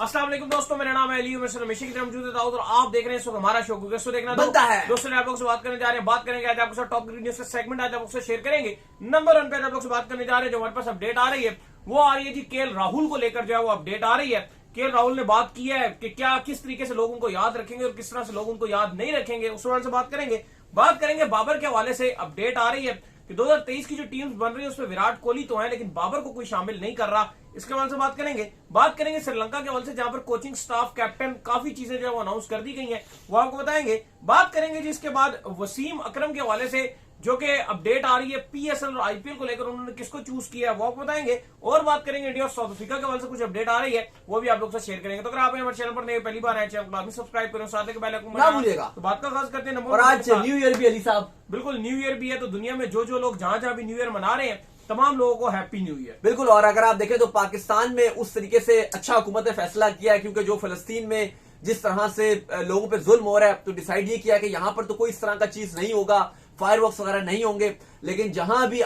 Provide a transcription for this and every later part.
अस्सलाम वालेकुम दोस्तों, मेरा नाम है अली, मैं हमेशा की तरह मौजूद है दाऊद और आप देख रहे हैं हमारा शो गेस्ट देखना बनता है। दोस्तों आप लोग से बात करने जा रहे हैं, बात करेंगे आज आपके साथ टॉप न्यूज का सेगमेंट आज आप लोग से शेयर करेंगे। नंबर 1 पे आप लोग से बात करने जा रहे हैं, जो हमारे पास अपडेट आ रही है वो आ रही है जी केएल राहुल को लेकर जो है वो अपडेट आ रही है। केएल राहुल ने बात की है कि क्या किस तरीके से लोग उनको याद रखेंगे और किस तरह से लोग उनको याद नहीं रखेंगे, उस हवाले से बात करेंगे। बाबर के हवाले से अपडेट आ रही है कि 2023 की जो टीम्स बन रही है उसमें विराट कोहली तो है लेकिन बाबर को कोई शामिल नहीं कर रहा, इसके हवाले से बात करेंगे श्रीलंका के हवाले से जहां पर कोचिंग स्टाफ कैप्टन काफी चीजें जो है वो अनाउंस कर दी गई हैं, वो आपको बताएंगे। बात करेंगे जी इसके बाद वसीम अकरम के हवाले से जो कि अपडेट आ रही है पीएसएल और आईपीएल को लेकर उन्होंने किसको चूज किया है वो आपको बताएंगे। और बात करेंगे इंडिया और साउथ अफ्रीका के हवाले से कुछ अपडेट आ रही है वो भी आप लोग से शेयर करेंगे। तो अगर आप हमारे चैनल पर नए पहली बार आए चैनल को सब्सक्राइब करें, साथ में बेल आइकन ना भूलिएगा। तो बात का खास करते हैं और आज न्यू ईयर भी अली साहब, बिल्कुल न्यू ईयर भी है, तो दुनिया में जो लोग जहां भी न्यू ईयर मना रहे हैं तमाम लोगों को हैप्पी न्यू ईयर। बिल्कुल। और अगर आप देखें तो पाकिस्तान में उस तरीके से अच्छा हुकूमत ने फैसला किया है, क्योंकि जो फलस्तीन में जिस तरह से लोगों पे जुल्म हो रहा है, तो डिसाइड ये किया कि यहां पर तो कोई इस तरह का चीज नहीं होगा, फायरवर्क्स वगैरह नहीं होंगे। लेकिन जहां भी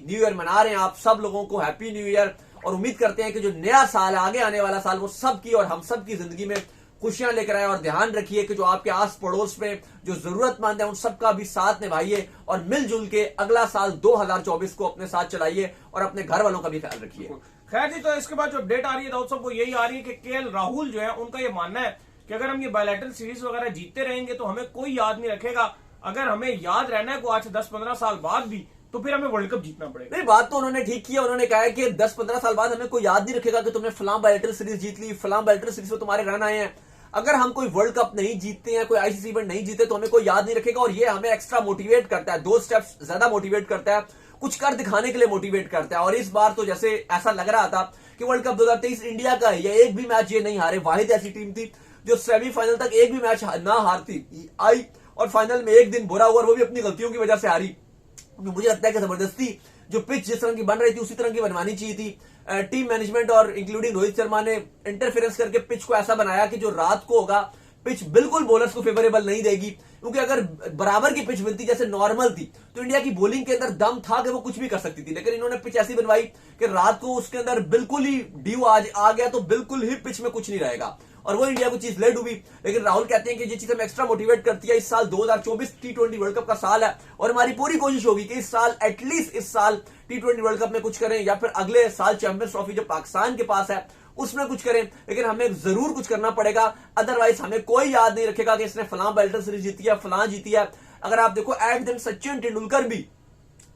न्यू ईयर मना रहे हैं, आप सब लोगों को हैप्पी न्यू ईयर। और उम्मीद करते हैं कि जो नया साल आगे आने वाला साल वो सबकी और हम सब की जिंदगी में खुशियां लेकर आए। और ध्यान रखिए कि जो आपके आस पड़ोस में जो जरूरतमंद है उन सबका भी साथ निभाइए और मिलजुल के अगला साल 2024 को अपने साथ चलाइए और अपने घर वालों का भी ख्याल रखिए। खैर जी, तो इसके बाद जो अपडेट आ रही है दाऊद साहब वो यही आ रही है कि केएल राहुल जो है उनका ये मानना है कि अगर हम ये बायलैटरल सीरीज वगैरह जीतते रहेंगे तो हमें कोई याद नहीं रखेगा। अगर हमें याद रहना है को आज से 10-15 साल बाद भी तो फिर हमें वर्ल्ड कप जीतना पड़ेगा। नहीं, बात तो उन्होंने ठीक किया। उन्होंने कहा है कि 10-15 साल बाद हमें कोई याद नहीं रखेगा कि तुमने फलां बायलैटरल सीरीज जीत ली, फलां बायलैटरल सीरीज में तुम्हारे रन आए हैं। अगर हम कोई वर्ल्ड कप नहीं जीतते हैं, कोई आईसीसी इवेंट नहीं जीते तो हमें कोई याद नहीं रखेगा। और ये हमें एक्स्ट्रा मोटिवेट करता है, 2 स्टेप्स ज्यादा मोटिवेट करता है, कुछ कर दिखाने के लिए मोटिवेट करता है। और इस बार तो जैसे ऐसा लग रहा था कि वर्ल्ड कप 2023 इंडिया का है, ये एक भी मैच ये नहीं हारे, वाहिद ऐसी टीम थी जो सेमीफाइनल तक एक भी मैच ना हारती आई और फाइनल में एक दिन बुरा हुआ और वो भी अपनी गलतियों की वजह से हारी। मुझे लगता है कि जबरदस्ती जो पिच जिस तरह की बन रही थी उसी तरह की बनवानी चाहिए थी। टीम मैनेजमेंट और इंक्लूडिंग रोहित शर्मा ने इंटरफेरेंस करके पिच को ऐसा बनाया कि जो रात को होगा पिच बिल्कुल बॉलर्स को फेवरेबल नहीं देगी, क्योंकि अगर बराबर की पिच मिलती जैसे नॉर्मल थी तो इंडिया की बॉलिंग के अंदर दम था कि वो कुछ भी कर सकती थी। लेकिन इन्होंने पिच ऐसी बनवाई कि रात को उसके अंदर बिल्कुल ही ड्यू आ गया तो बिल्कुल ही पिच में कुछ नहीं रहेगा और वो इंडिया को चीज ले डूबी। लेकिन राहुल कहते हैं कि ये चीज हमें एक्स्ट्रा मोटिवेट करती है। इस साल 2024 T20 वर्ल्ड कप का साल है और हमारी पूरी कोशिश होगी कि इस साल एटलीस्ट इस साल T20 वर्ल्ड कप में कुछ करें या फिर अगले साल चैंपियंस ट्रॉफी जो पाकिस्तान के पास है उसमें कुछ करें। लेकिन हमें जरूर कुछ करना पड़ेगा, अदरवाइज हमें कोई याद नहीं रखेगा कि इसने फलां बायलैटरल सीरीज जीती है, फलां जीती है। अगर आप देखो एट दिन सचिन तेंदुलकर भी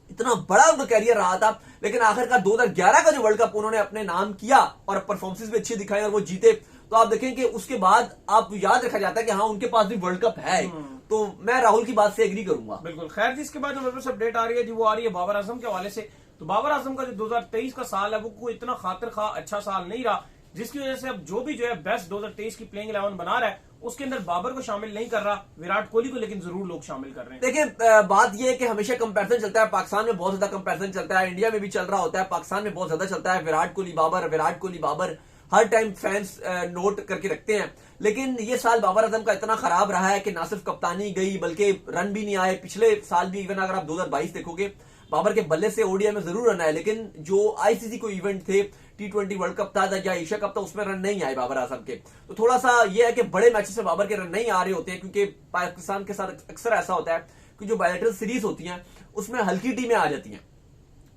इतना बड़ा उनका कैरियर रहा था, लेकिन आखिरकार 2011 का जो वर्ल्ड कप उन्होंने अपने नाम किया और परफॉर्मेंस भी अच्छी दिखाई और वो जीते, तो आप देखें कि उसके बाद आप याद रखा जाता है कि हाँ उनके पास भी वर्ल्ड कप है। तो मैं राहुल की बात से एग्री करूंगा। बिल्कुल। खैर जी, इसके बाद जो मेरे पास अपडेट आ रही है जी वो आ रही है बाबर आजम के हवाले से। तो बाबर आजम का जो 2023 का साल है वो कोई इतना खातिर खा अच्छा साल नहीं रहा, जिसकी वजह से अब जो भी जो है बेस्ट 2023 की प्लेइंग 11 बना रहा है उसके अंदर बाबर को शामिल नहीं कर रहा, विराट कोहली को लेकिन जरूर लोग शामिल कर रहे हैं। देखिए बात यह है कि हमेशा कंपैरिजन चलता है, पाकिस्तान में बहुत ज्यादा कंपैरिजन चलता है, इंडिया में भी चल रहा होता है, पाकिस्तान में बहुत ज्यादा चलता है। विराट कोहली बाबर हर टाइम फैंस नोट करके रखते हैं। लेकिन ये साल बाबर आजम का इतना खराब रहा है कि ना सिर्फ कप्तानी गई बल्कि रन भी नहीं आए। पिछले साल भी इवन अगर आप 2022 देखोगे बाबर के बल्ले से ओडीआई में जरूर रन आए, लेकिन जो आईसीसी को इवेंट थे T20 वर्ल्ड कप था या एशिया कप था उसमें रन नहीं आए बाबर आजम के। तो थोड़ा सा यह है कि बड़े मैचेस में बाबर के रन नहीं आ रहे होते हैं, क्योंकि पाकिस्तान के साथ अक्सर ऐसा होता है कि जो बायलैटरल सीरीज होती हैं उसमें हल्की टीमें आ जाती हैं,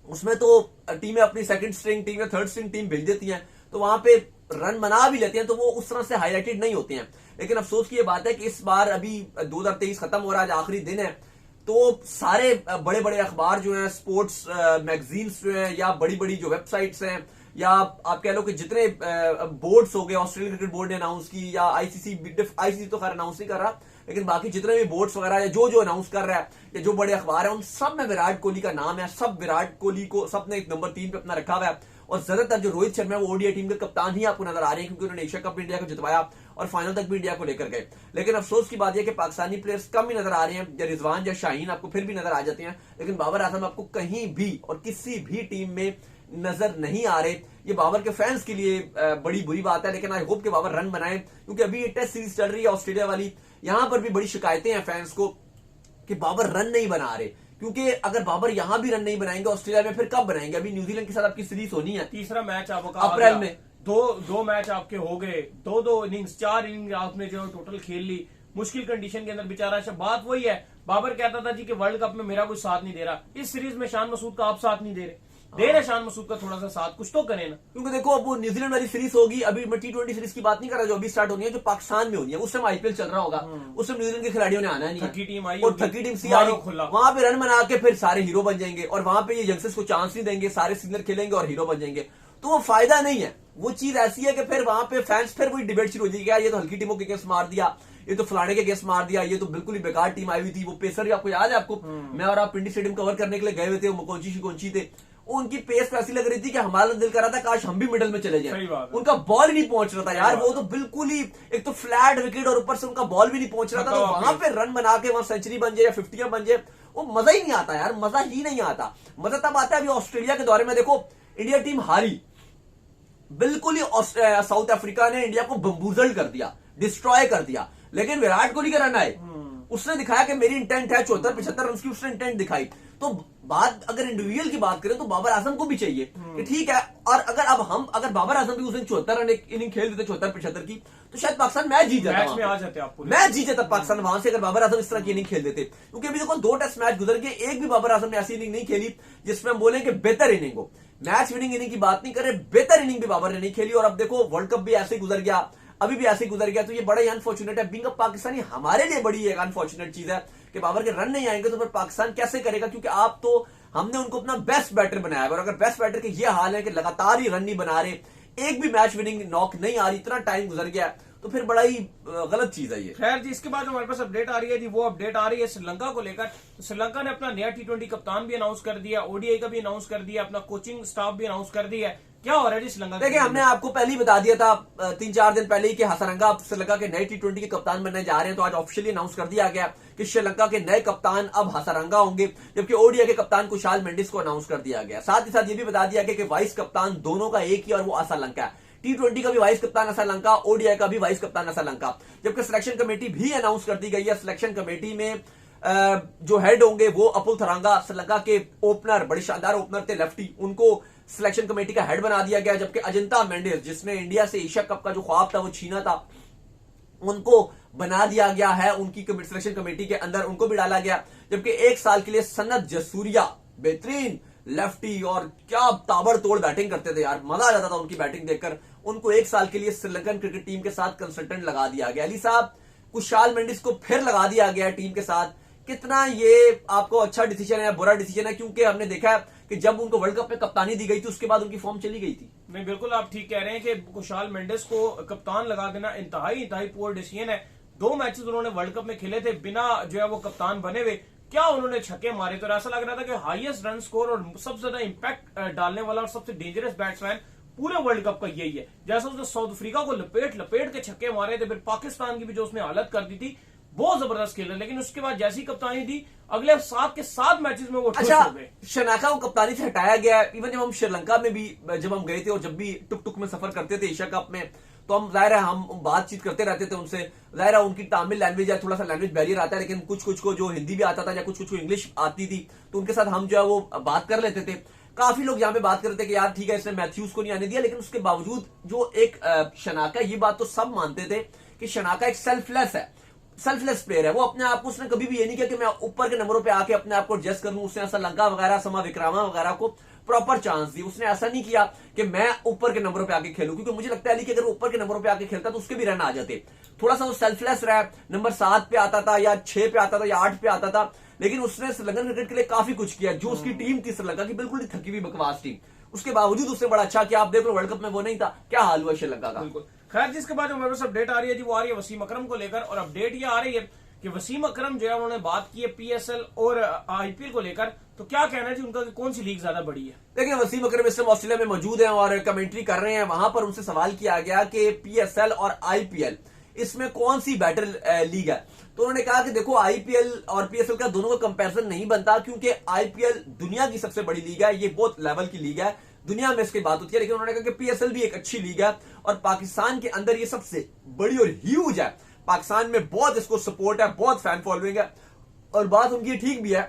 उसमें तो टीमें अपनी सेकंड स्ट्रिंग टीम या थर्ड स्ट्रिंग टीम भेज देती हैं, तो वहां पे रन बना भी लेते हैं तो वो उस तरह से हाईलाइटेड नहीं होते हैं। लेकिन अफसोस की ये बात है कि इस बार अभी 2023 खत्म हो रहा है, आज आखिरी दिन है, तो सारे बड़े बड़े अखबार जो हैं, स्पोर्ट्स मैगजीन्स जो हैं या बड़ी बड़ी जो वेबसाइट्स हैं या आप कह लो कि जितने बोर्ड्स हो गए, ऑस्ट्रेलियन क्रिकेट बोर्ड ने अनाउंस की या आईसीसी तो खैर अनाउंस नहीं कर रहा, लेकिन बाकी जितने भी बोर्ड्स वगैरह या जो अनाउंस कर रहा है या जो बड़े अखबार है उन सब में विराट कोहली का नाम है। सब विराट कोहली को सबने एक नंबर 3 पे अपना रखा हुआ है और ज्यादातर जो रोहित शर्मा है वो ओडीआई टीम के कप्तान ही आपको नजर आ रहे हैं, क्योंकि उन्होंने एशिया कप इंडिया को जितवाया और फाइनल तक भी इंडिया को लेकर गए। लेकिन अफसोस की बात यह कि पाकिस्तानी प्लेयर्स कम ही नजर आ रहे हैं, या रिजवान या शाहीन आपको फिर भी नजर आ जाते हैं, लेकिन बाबर आजम आपको कहीं भी और किसी भी टीम में नजर नहीं आ रहे। ये बाबर के फैंस के लिए बड़ी बुरी बात है, लेकिन आई होप कि बाबर रन बनाए, क्योंकि अभी ये टेस्ट सीरीज चल रही है ऑस्ट्रेलिया वाली, यहां पर भी बड़ी शिकायतें हैं फैंस को कि बाबर रन नहीं बना रहे। क्योंकि अगर बाबर यहां भी रन नहीं बनाएंगे ऑस्ट्रेलिया में फिर कब बनाएंगे? अभी न्यूजीलैंड के साथ आपकी सीरीज होनी है, तीसरा मैच आपका अप्रैल में, दो मैच आपके हो गए, दो इनिंग्स, 4 इनिंग्स आपने जो टोटल खेल ली मुश्किल कंडीशन के अंदर। बेचारा बात वही है, बाबर कहता था जी कि वर्ल्ड कप में मेरा कोई साथ नहीं दे रहा, इस सीरीज में शान मसूद का आप साथ नहीं दे रहे शान मसूद का थोड़ा सा साथ, कुछ तो करें ना। क्योंकि देखो अब वो न्यूजीलैंड वाली सीरीज होगी, अभी मैं T20 सीरीज की बात नहीं कर रहा जो अभी स्टार्ट होनी है, जो पाकिस्तान में होनी है। उस समय आईपीएल चल रहा होगा, उस समय न्यूजीलैंड के खिलाड़ियों ने आना नहीं है, थकी टीम आई और थकी टीम सी आई, वहां पे रन बना के फिर सारे हीरो बन जाएंगे, और वहां पे ये यंगस्टर्स को चांस नहीं देंगे, सारे सीनियर खेलेंगे और हीरो बन जाएंगे, तो वो फायदा नहीं है। वो चीज ऐसी है कि फिर वहां पे फैंस फिर वही डिबेट शुरू हो जाएगी, ये तो हल्की टीमों के अगेंस्ट मार दिया, ये तो फलाने के अगेंस्ट मार दिया, ये तो बिल्कुल ही बेकार टीम आई हुई थी। वो पेसर आपको याद है, आपको मैं और आप पिंडी स्टेडियम कवर करने के लिए गए हुए थे, मुकोंची थे, उनकी पेस ऐसी लग रही थी कि हमारा दिल कर रहा था काश हम भी मिडल में चले जाएं। उनका बॉल ही नहीं पहुंच रहा था यार, वो तो बिल्कुल ही एक तो फ्लैट विकेट और ऊपर से उनका बॉल भी नहीं पहुंच रहा था, तो वहां पे रन बना के वहां सेंचुरी बन जाए या 50 बन जाए, वो मजा ही नहीं आता यार, मजा ही नहीं आता। मजा तब आता है अभी ऑस्ट्रेलिया के दौरे में, देखो इंडिया टीम हारी, बिल्कुल ही साउथ अफ्रीका ने इंडिया को बम्बूजल कर दिया, डिस्ट्रॉय कर दिया, लेकिन विराट कोहली के रन आए, उसने दिखाया कि मेरी इंटेंट है, 74-75 रन की उसने इंटेंट दिखाई। तो बात अगर इंडिविजुअल की बात करें तो बाबर आजम को भी चाहिए कि ठीक है, और अगर बाबर आजम भी उस दिन 74 रन एक इनिंग खेल देते 74-75 की, तो शायद पाकिस्तान मैच जीत जाता, मैच में आ जाते आपको, मैच जीत जाता पाकिस्तान वहां से, अगर बाबर आजम इस तरह की इनिंग खेल देते। क्योंकि अभी देखो 2 टेस्ट मैच गुजर गए, एक भी बाबर आजम ने ऐसी इनिंग नहीं खेली जिसमें हम बोले कि बेहतर इनिंग हो। मैच विनिंग इनिंग की बात नहीं करे, बेहतर इनिंग भी बाबर ने नहीं खेली, और अब देखो वर्ल्ड कप भी ऐसे गुजर गया, अभी भी ऐसे गुजर गया, तो ये बड़ा ही अनफॉर्चुनेट है। बीइंग अ पाकिस्तानी हमारे लिए बड़ी एक अनफॉर्चुनेट चीज है कि बाबर के रन नहीं आएंगे तो फिर पाकिस्तान कैसे करेगा, क्योंकि आप तो हमने उनको अपना बेस्ट बैटर बनाया, और अगर बेस्ट बैटर के ये हाल है कि लगातार ही रन नहीं बना रहे, एक भी मैच विनिंग नॉक नहीं आ रही, इतना टाइम गुजर गया, तो फिर बड़ा ही गलत चीज है ये। खैर जी, इसके बाद हमारे पास अपडेट आ रही है जी, वो अपडेट आ रही है श्रीलंका को लेकर। तो श्रीलंका ने अपना नया T20 कप्तान भी अनाउंस कर दिया, ओडीआई का भी अनाउंस कर दिया, अपना कोचिंग स्टाफ भी अनाउंस कर दिया है। क्या हो रहा है जी श्रीलंका? देखिए, हमने आपको पहले ही बता दिया था 3-4 दिन पहले ही कि हसरंगा अब श्रीलंका के नए T20 के कप्तान बनने जा रहे हैं, तो आज ऑफिशियली अनाउंस कर दिया गया कि श्रीलंका के नए कप्तान अब हसरंगा होंगे, जबकि ओडीआई के कप्तान कुशाल मेंडिस को अनाउंस कर दिया गया। साथ ही साथ ये भी बता दिया गया कि वाइस कप्तान दोनों का एक ही, और वो असलंका है। T20 का भी वाइस कप्तान असलंका, ओडीआई का भी वाइस कप्तान असलंका, जबकि सिलेक्शन कमेटी भी अनाउंस कर दी गई है। सिलेक्शन कमेटी में जो हेड होंगे वो अपुल थरंगा, श्रीलंका के ओपनर, बड़े शानदार ओपनर थे लेफ्टी, उनको सिलेक्शन कमेटी का हेड बना दिया गया, जबकि अजंता मेंडिस, जिसने इंडिया से एशिया कप का जो ख्वाब था वो छीना था, उनको बना दिया गया है उनकी सिलेक्शन कमेटी के अंदर, उनको भी डाला गया। जबकि 1 साल के लिए सनत जसूरिया, बेहतरीन लेफ्टी, और क्या ताबड़तोड़ बैटिंग करते थे यार, मजा आ जाता था उनकी बैटिंग देखकर, उनको 1 साल के लिए श्रीलंकन क्रिकेट टीम के साथ कंसल्टेंट लगा दिया गया। अली साहब, कुशाल मेंडिस को फिर लगा दिया गया टीम के साथ। कितना ये आपको अच्छा डिसीजन है या बुरा डिसीजन है? क्योंकि हमने देखा है कि जब उनको वर्ल्ड कप में कप्तानी दी गई थी उसके बाद उनकी फॉर्म चली गई थी। नहीं, बिल्कुल आप ठीक कह रहे हैं कि कुशाल मेंडिस को कप्तान लगा देना इंतहाई पुअर डिसीजन है। 2 मैचेस उन्होंने वर्ल्ड कप में खेले थे बिना जो है वो कप्तान बने हुए, क्या उन्होंने छक्के मारे, तो ऐसा लग रहा था कि हाईएस्ट रन स्कोर और सबसे ज्यादा इंपैक्ट डालने वाला और सबसे डेंजरस बैट्समैन पूरे वर्ल्ड कप का यही है। जैसा उसने साउथ अफ्रीका को लपेट के छक्के मारे थे, फिर पाकिस्तान की भी जो उसने हालत कर दी थी, बहुत जबरदस्त खेल रहे, लेकिन उसके बाद जैसी कप्तानी दी अगले 7 के 7 मैचेस में वो अच्छा, शनाका को कप्तानी से हटाया गया। इवन जब हम श्रीलंका में भी जब हम गए थे और जब भी टुक में सफर करते थे एशिया कप में, तो हम जाहिर है हम बातचीत करते रहते थे उनसे, जाहिर है उनकी तामिल लैंग्वेज या थोड़ा सा लैंग्वेज बैरियर आता है, लेकिन कुछ को जो हिंदी भी आता था या कुछ को इंग्लिश आती थी, तो उनके साथ हम जो है वो बात कर लेते थे। काफी लोग यहाँ पे बात कर रहे थे कि यार ठीक है इसने मैथ्यूज को नहीं आने दिया, लेकिन उसके बावजूद जो एक शनाका, ये बात तो सब मानते थे कि शनाका एक सेल्फलेस प्लेयर है। वो अपने आप को, उसने कभी भी ये नहीं किया कि मैं ऊपर के नंबरों पे आके अपने आप को एडजस्ट कर लूं। उसने श्रीलंका वगैरह, समा विक्रामा वगैरह को प्रॉपर चांस दी। उसने ऐसा नहीं किया कि मैं ऊपर के नंबरों पे आके खेलूं, क्योंकि मुझे लगता है कि अगर ऊपर के नंबरों पे आके खेलता तो उसके भी रन आ जाते। थोड़ा सा वो सेल्फलेस रहा, नंबर 7 पे आता था या 6 पे आता था या 8 पे आता था, लेकिन उसने श्रीलंकन क्रिकेट के लिए काफी कुछ किया। जो उसकी टीम थी श्रीलंका की, बिल्कुल ही थकी हुई बकवास टीम, उसके बावजूद उसने बड़ा अच्छा किया। आप देख लो वर्ल्ड कप में वो नहीं था, क्या हाल हुआ श्रीलंका का। बिल्कुल। खैर, जिसके बाद हमारे पास अपडेट आ रही है जी, वो आ रही है वसीम अकरम को लेकर, और अपडेट ये आ रही है कि वसीम अकरम जो है उन्होंने बात की है पीएसएल और आईपीएल को लेकर। तो क्या कहना है जी उनका कि कौन सी लीग ज्यादा बड़ी है? देखिए, वसीम अकरम इस समय ऑस्ट्रेलिया में मौजूद हैं और कमेंट्री कर रहे हैं। वहां पर उनसे सवाल किया गया कि पीएसएल और आईपीएल, इसमें कौन सी बेटर लीग है? तो उन्होंने कहा कि देखो, आईपीएल और पीएसएल का दोनों का कंपैरिजन नहीं बनता, क्योंकि आईपीएल दुनिया की सबसे बड़ी लीग है, ये बहुत लेवल की लीग है, दुनिया में इसकी बात होती है। लेकिन उन्होंने कहा कि पीएसएल भी एक अच्छी लीग है और पाकिस्तान के अंदर ये सबसे बड़ी और ह्यूज है। पाकिस्तान में बहुत इसको सपोर्ट है, बहुत फैन फॉलोइंग है, और बात उनकी ठीक भी है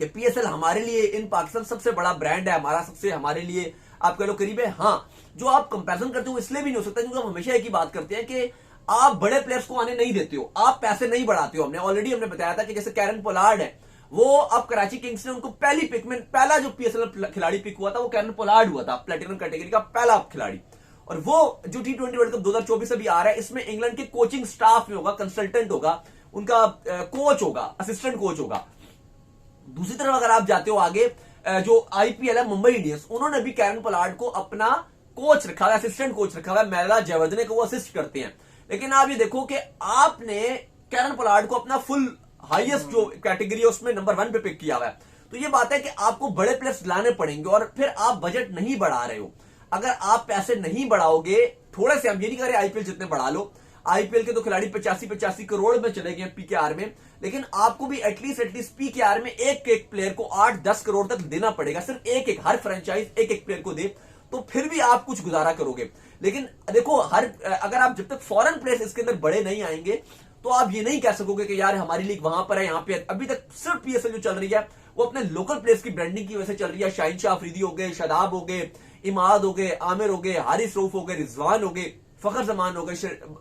कि पीएसएल हमारे लिए इन पाकिस्तान सबसे बड़ा ब्रांड है, हमारे लिए आप कह लो करीब है। हाँ, जो आप कंपैरिजन करते हो इसलिए भी नहीं हो सकता क्योंकि हम हमेशा एक ही बात करते हैं कि आप बड़े प्लेयर्स को आने नहीं देते हो, आप पैसे नहीं बढ़ाते हो। हमने बताया था कि जैसे कैरन पोलार्ड है, वो अब कराची किंग्स ने उनको पहली पिक में, पहला जो पीएसएल खिलाड़ी पिक हुआ था वो कैरन पोलार्ड हुआ था, प्लेटिनम कैटेगरी का पहला खिलाड़ी। और वो जो T20 वर्ल्ड कप 2024 अभी आ रहा है, इसमें इंग्लैंड के कोचिंग स्टाफ में होगा, कंसल्टेंट होगा, उनका कोच होगा, असिस्टेंट कोच होगा। दूसरी तरफ अगर आप जाते हो आगे, जो आईपीएल है मुंबई इंडियंस, उन्होंने भी कैरन पोलार्ड को अपना कोच रखा हुआ है, असिस्टेंट कोच रखा हुआ है, मैला जयवर्धने को वो असिस्ट करते हैं। लेकिन आप ये देखो कि आपने कैरन पोलार्ड को अपना फुल हाईएस्ट जो कैटेगरी है उसमें नंबर 1 पे पिक किया हुआ है। तो ये बात है कि आपको बड़े प्लेयर्स लाने पड़ेंगे और फिर आप बजट नहीं बढ़ा रहे हो। अगर आप पैसे नहीं बढ़ाओगे, थोड़े से, हम ये नहीं कह रहे आईपीएल जितने बढ़ा लो, आईपीएल के तो खिलाड़ी 85 करोड़ में चले गए पीकेआर में, लेकिन आपको भी एटलीस्ट पीकेआर में एक प्लेयर को 8-10 करोड़ तक देना पड़ेगा, सिर्फ एक हर फ्रेंचाइज एक प्लेयर को दे, तो फिर भी आप कुछ गुजारा करोगे। लेकिन देखो, अगर आप जब तक फॉरेन प्लेयर्स इसके अंदर बड़े नहीं आएंगे तो आप ये नहीं कह सकोगे कि यार हमारी लीग वहां पर है, यहां पे अभी तक सिर्फ पीएसएल जो चल रही है वो अपने लोकल प्लेयर्स की ब्रांडिंग की वजह से चल रही है। शाहीन शाह अफरीदी हो गए, शादाब हो गए, इमाद हो गए, आमिर हो गए, हारिस रऊफ हो गए, रिजवान हो गए, फखर जमान हो गए,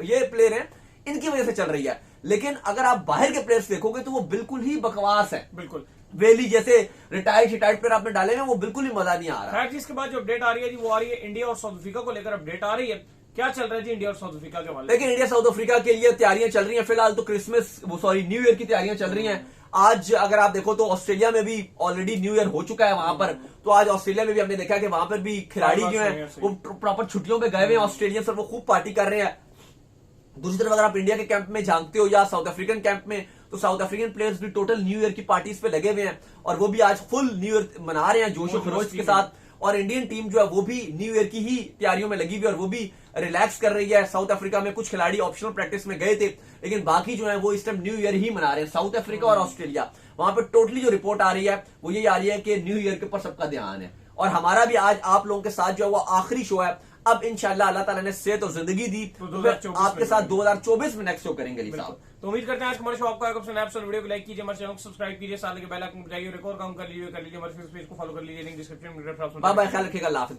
ये प्लेयर हैं, इनकी वजह से चल रही है। लेकिन अगर आप बाहर के प्लेयर्स देखोगे तो वो बिल्कुल ही बकवास है। बिल्कुल वेली जैसे रिटायर्ड प्लेयर आपने डाले हैं, वो बिल्कुल ही मजा नहीं आ रहा। खैर जी, इसके बाद जो अपडेट आ रही है जी वो आ रही है इंडिया और साउथ अफ्रीका को लेकर अपडेट आ रही है। क्या चल रहा है जी इंडिया और साउथ अफ्रीका के वाले? लेकिन इंडिया साउथ अफ्रीका के लिए तैयारियां चल रही हैं फिलहाल तो, न्यू ईयर की तैयारियां चल रही हैं। आज अगर आप देखो तो ऑस्ट्रेलिया में भी ऑलरेडी न्यू ईयर हो चुका है वहां पर, तो आज ऑस्ट्रेलिया में भी हमने देखा कि वहां पर भी खिलाड़ी जो है वो प्रॉपर छुट्टियों पे गए हुए हैं ऑस्ट्रेलियंस, और वो खूब पार्टी कर रहे हैं। दूसरी तरफ अगर आप इंडिया के कैंप में झांकते हो या साउथ अफ्रीकन कैंप में, तो साउथ अफ्रीकन प्लेयर्स भी टोटल न्यू ईयर की पार्टीज पे लगे हुए हैं और वो भी आज फुल न्यू ईयर मना रहे हैं जोशो खरोश के साथ। और इंडियन टीम जो है वो भी न्यू ईयर की ही तैयारियों में लगी हुई है और वो भी रिलैक्स कर रही है। साउथ अफ्रीका में कुछ खिलाड़ी ऑप्शनल प्रैक्टिस में गए थे, लेकिन बाकी जो है वो इस टाइम न्यू ईयर ही मना रहे हैं। साउथ अफ्रीका और ऑस्ट्रेलिया, वहां पर टोटली जो रिपोर्ट आ रही है वो ये आ रही है कि न्यू ईयर के ऊपर सबका ध्यान है। और हमारा भी आज आप लोगों के साथ जो है वो आखिरी शो है। अब इंशाल्लाह अल्लाह ताला ने सेहत और जिंदगी दी तो आपके साथ 2024 में नेक्स्ट शो करेंगे अली साहब। तो उम्मीद करते हैं आज हमारे शो आपको आएगा। वीडियो को लाइक कीजिए, हमारे चैनल को सब्सक्राइब कीजिए, साथ के बेल आइकन को बजाइए, रिकॉर्ड काम कर लीजिए, हमारे फेसबुक पेज को फॉलो कर लीजिए, लिंक डिस्क्रिप्शन में। बाय बाय, ख्याल रखिएगा, अल्लाह हाफिज़।